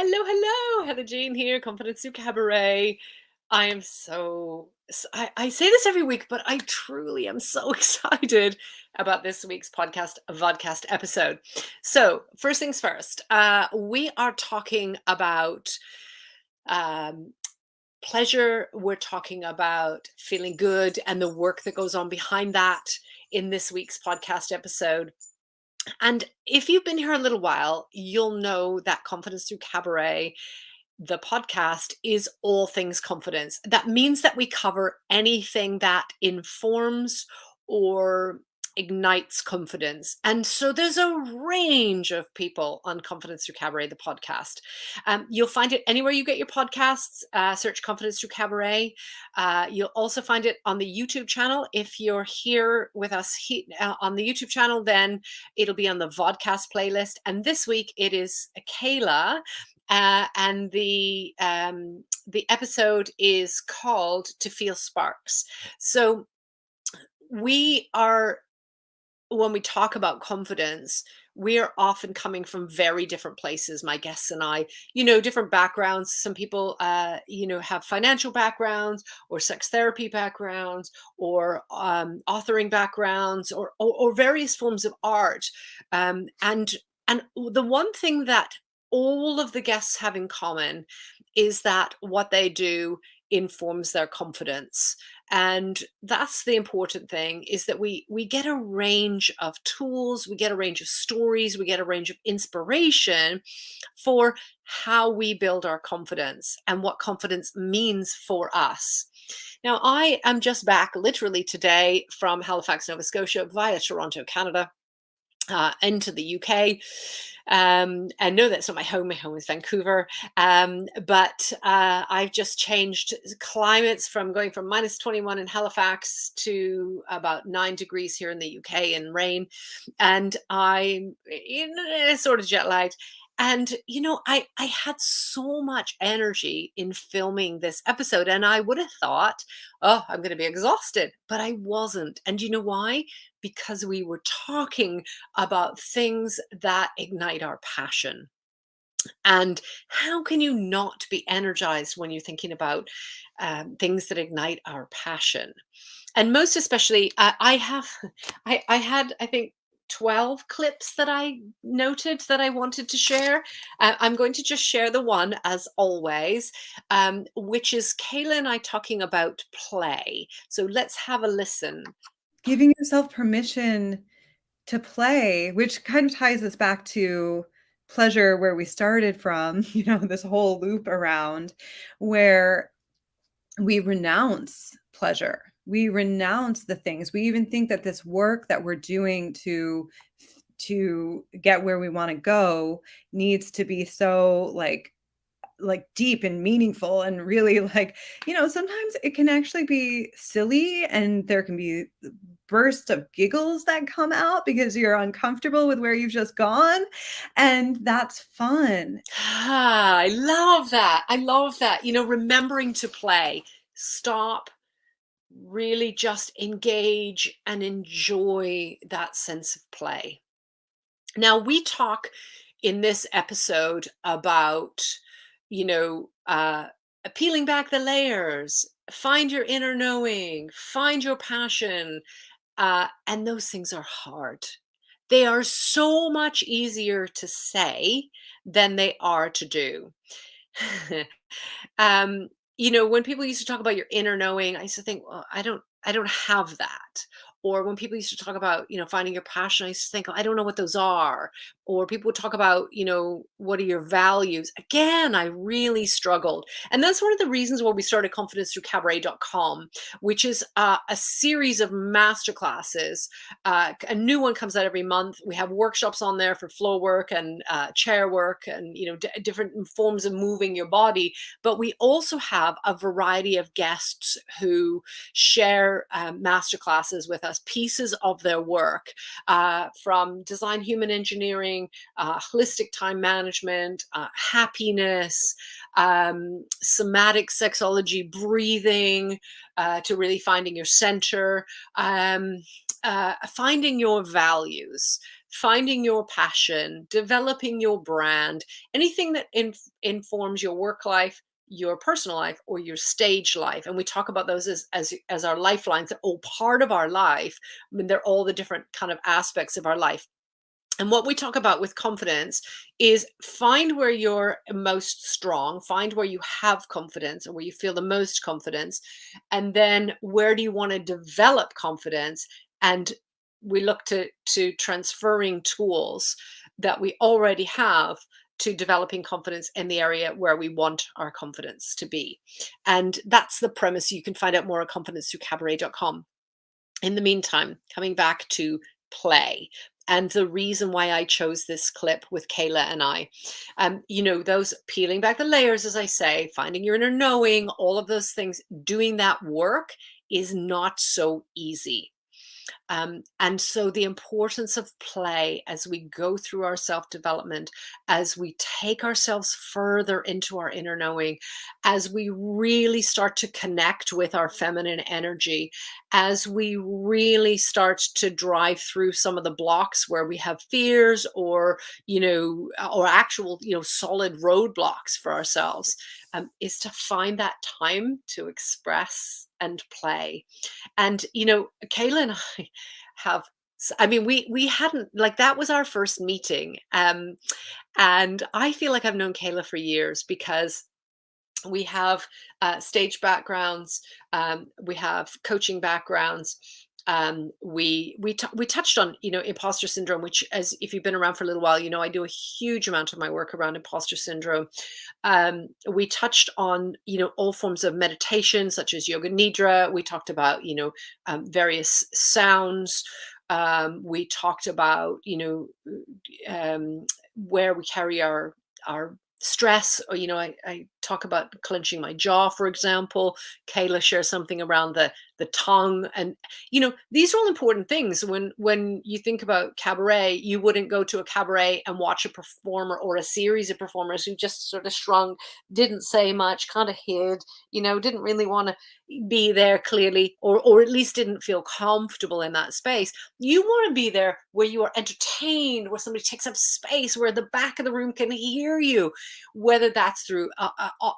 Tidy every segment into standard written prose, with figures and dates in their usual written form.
Hello, hello. Heather Jean here, Confidence Through Cabaret. I am I say this every week, but I truly am so excited about this week's vodcast episode. So, first things first, we are talking about um, pleasure. We're talking about feeling good and the work that goes on behind that in this week's podcast episode. And if you've been here a little while, you'll know that Confidence Through Cabaret, the podcast, is all things confidence. That means that we cover anything that informs or ignites confidence. And so there's a range of people on Confidence Through Cabaret, the podcast. You'll find it anywhere you get your podcasts. Search Confidence Through Cabaret. You'll also find it on the YouTube channel. If you're here with us on the YouTube channel, then it'll be on the vodcast playlist. And this week it is Cayla, and the episode is called "To Feel Sparks." So we are, when we talk about confidence, we are often coming from very different places, my guests and I, different backgrounds. Some people, have financial backgrounds or sex therapy backgrounds or authoring backgrounds or various forms of art. And the one thing that all of the guests have in common is that what they do informs their confidence. And that's the important thing, is that we get a range of tools, we get a range of stories, we get a range of inspiration for how we build our confidence and what confidence means for us. Now, I am just back literally today from Halifax, Nova Scotia via Toronto, Canada, into the UK. And no, that's not my home. My home is Vancouver. But I've just changed climates from going from -21 in Halifax to about 9 degrees here in the UK and rain. And I'm sort of jet lagged. And, I had so much energy in filming this episode, and I would have thought, oh, I'm going to be exhausted, but I wasn't. And you know why? Because we were talking about things that ignite our passion. And how can you not be energized when you're thinking about things that ignite our passion? And most especially, I had, I think, 12 clips that I noted that I wanted to share. I'm going to just share the one, as always, which is Cayla and I talking about play. So let's have a listen. Giving yourself permission to play, which kind of ties us back to pleasure, where we started from, this whole loop around where we renounce pleasure. We renounce the things. We even think that this work that we're doing to get where we want to go needs to be so like deep and meaningful, and really sometimes it can actually be silly, and there can be bursts of giggles that come out because you're uncomfortable with where you've just gone, and that's fun. I love that. I love that. Remembering to play, stop, really just engage and enjoy that sense of play. Now, we talk in this episode about, peeling back the layers, find your inner knowing, find your passion. And those things are hard. They are so much easier to say than they are to do. When people used to talk about your inner knowing, I used to think, well, I don't have that. Or when people used to talk about, finding your passion, I used to think, oh, I don't know what those are. Or people would talk about, what are your values? Again, I really struggled. And that's one of the reasons why we started confidencethroughcabaret.com, which is a series of masterclasses. A new one comes out every month. We have workshops on there for flow work and chair work and, different forms of moving your body. But we also have a variety of guests who share masterclasses with us, pieces of their work, from design human engineering, holistic time management, happiness, somatic sexology, breathing, to really finding your center, finding your values, finding your passion, developing your brand, anything that informs your work life, your personal life, or your stage life. And we talk about those as our lifelines. They're all part of our life. I mean, they're all the different kind of aspects of our life. And what we talk about with confidence is find where you're most strong, find where you have confidence or where you feel the most confidence. And then where do you want to develop confidence? And we look to transferring tools that we already have to developing confidence in the area where we want our confidence to be. And that's the premise. You can find out more at confidencethroughcabaret.com. In the meantime, coming back to play and the reason why I chose this clip with Cayla and I, those peeling back the layers, as I say, finding your inner knowing, all of those things, doing that work is not so easy. And so the importance of play as we go through our self-development, as we take ourselves further into our inner knowing, as we really start to connect with our feminine energy, as we really start to drive through some of the blocks where we have fears or actual, solid roadblocks for ourselves, is to find that time to express and play. And, Kayla and I have, I mean, we hadn't, like, that was our first meeting. And I feel like I've known Kayla for years because we have stage backgrounds, we have coaching backgrounds. We touched on imposter syndrome, which, as if you've been around for a little while, I do a huge amount of my work around imposter syndrome. We touched on all forms of meditation such as yoga nidra. We talked about various sounds. We talked about where we carry our stress, or I talk about clenching my jaw, for example. Kayla shares something around the tongue. And these are all important things. When you think about cabaret, you wouldn't go to a cabaret and watch a performer or a series of performers who just sort of shrunk, didn't say much, kind of hid, didn't really want to be there clearly, or at least didn't feel comfortable in that space. You want to be there where you are entertained, where somebody takes up space, where the back of the room can hear you, whether that's through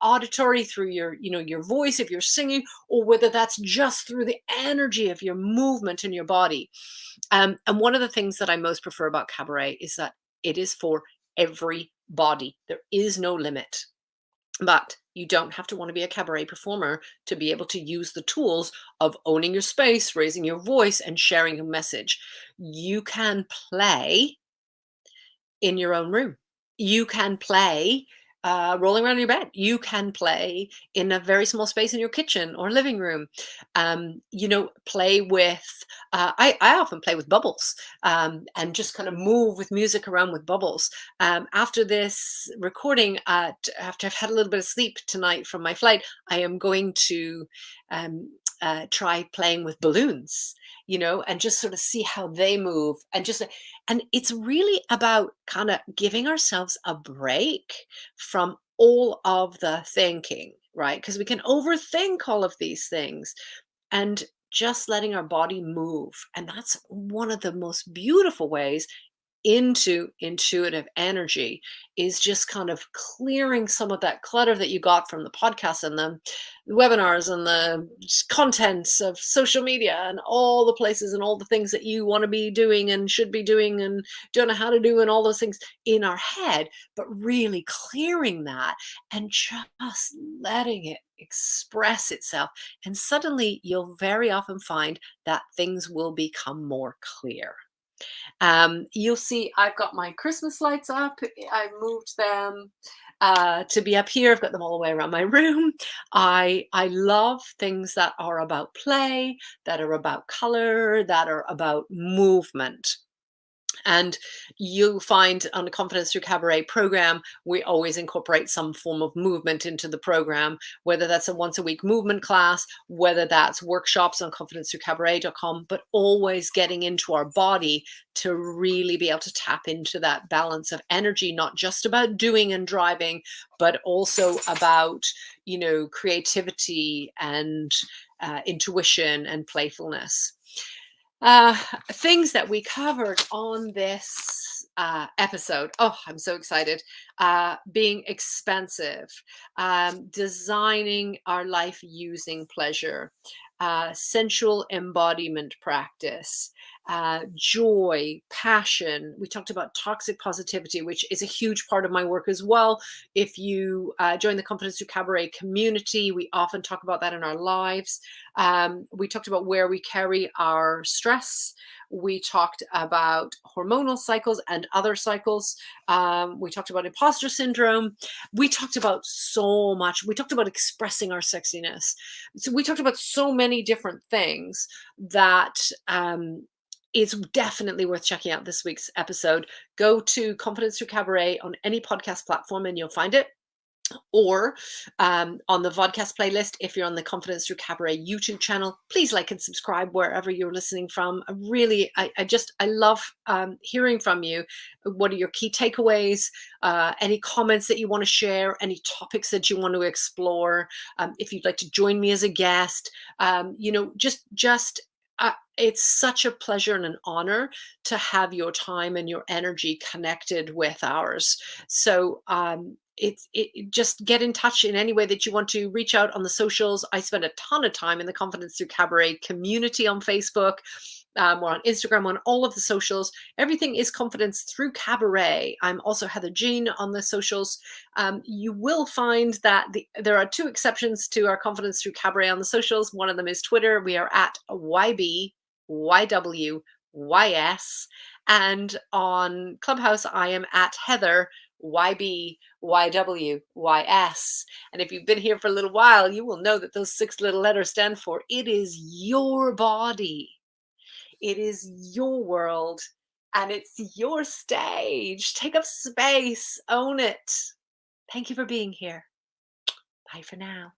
auditory, through your voice if you're singing, or whether that's just through the energy of your movement in your body. And one of the things that I most prefer about cabaret is that it is for everybody. There is no limit. But you don't have to want to be a cabaret performer to be able to use the tools of owning your space, raising your voice, and sharing a message. You can play in your own room. You can play rolling around in your bed. You can play in a very small space in your kitchen or living room. Play with, I often play with bubbles, and just kind of move with music around with bubbles. After this recording, after I've had a little bit of sleep tonight from my flight, I am going to try playing with balloons, and just sort of see how they move. And it's really about kind of giving ourselves a break from all of the thinking, right? Because we can overthink all of these things, and just letting our body move. And that's one of the most beautiful ways into intuitive energy, is just kind of clearing some of that clutter that you got from the podcast and the webinars and the contents of social media and all the places and all the things that you want to be doing and should be doing and don't know how to do, and all those things in our head, but really clearing that and just letting it express itself. And suddenly you'll very often find that things will become more clear. You'll see I've got my Christmas lights up. I moved them to be up here. I've got them all the way around my room. I love things that are about play, that are about color, that are about movement. And you'll find on the Confidence Through Cabaret program, we always incorporate some form of movement into the program, whether that's a once a week movement class, whether that's workshops on confidencethroughcabaret.com, but always getting into our body to really be able to tap into that balance of energy, not just about doing and driving, but also about, creativity and intuition and playfulness. Uh, Things that we covered on this episode. Oh, I'm so excited. Being expensive, designing our life using pleasure, sensual embodiment practice, joy, passion. We talked about toxic positivity, which is a huge part of my work as well. If you join the Confidence Through Cabaret community, we often talk about that in our lives. We talked about where we carry our stress. We talked about hormonal cycles and other cycles. We talked about imposter syndrome. We talked about so much. We talked about expressing our sexiness. So we talked about so many different things that it's definitely worth checking out this week's episode. Go to Confidence Through Cabaret on any podcast platform and you'll find it, or on the vodcast playlist. If you're on the Confidence Through Cabaret YouTube channel, please like and subscribe wherever you're listening from. I love hearing from you. What are your key takeaways? Any comments that you want to share? Any topics that you want to explore? If you'd like to join me as a guest, it's such a pleasure and an honor to have your time and your energy connected with ours. So just get in touch in any way that you want to. Reach out on the socials. I spend a ton of time in the Confidence Through Cabaret community on Facebook. We're on Instagram, on all of the socials. Everything is Confidence Through Cabaret. I'm also Heather Jean on the socials. You will find that there are two exceptions to our Confidence Through Cabaret on the socials. One of them is Twitter. We are at YBYWYS. And on Clubhouse, I am at Heather YBYWYS. And if you've been here for a little while, you will know that those 6 little letters stand for it is your body. It is your world, and it's your stage. Take up space, own it. Thank you for being here. Bye for now.